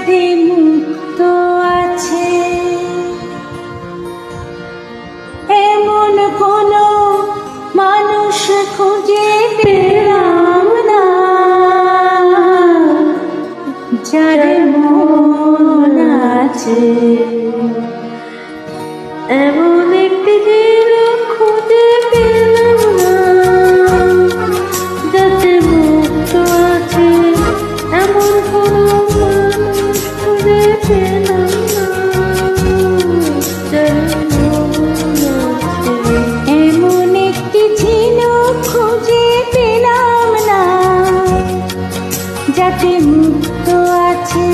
যাতে মুক্ত আছে এমন কোনো মানুষ খুঁজে পেলাম না, যার মন আছে এমন একটি জীবন খুঁজে পেলাম না, যাতে মুক্ত আছে এমন কোনো মানুষ খুঁজে পেলাম না, যার মন আছে এমন একটি ঝিনুক খুঁজে পেলাম না, যাতে মুক্ত আছে।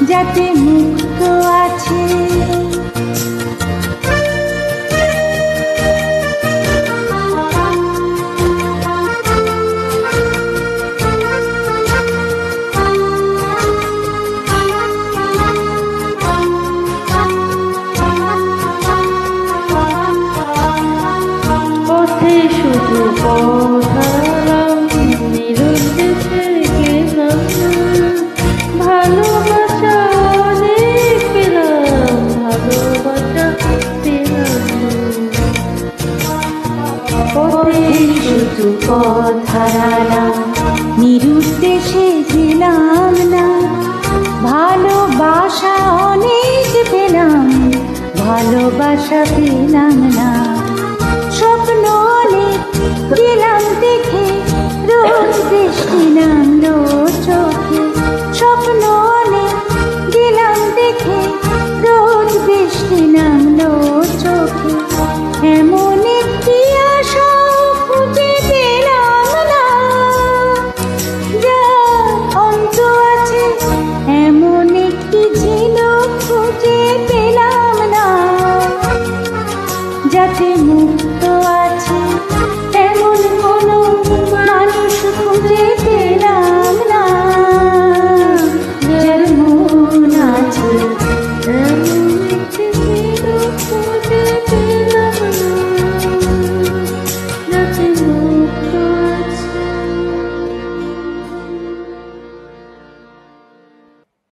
যাতে মুক্ত আছে পথে শুধু পথহারাম নিরুদ্দেশে গেলাম ভালোবাসা অনেক পেলাম, ভালোবাসা পেলাম পথে শুধু পথহারাম নিরুদ্দেশে গেলাম না, ভালোবাসা অনেক পেলাম, ভালোবাসা পেলাম না, স্বপ্ন অনেক গেলাম দেখে রোজ বৃষ্টি নামলো চোখে, স্বপ্ন অনেক গেলাম দেখে রোজ বৃষ্টি নামলো চোখে, এমন একটি আশা খুঁজে পেলাম না, যার অন্ত আছে এমন একটি ঝিনুক খুঁজে পেলাম না, যাতে মুক্ত আছে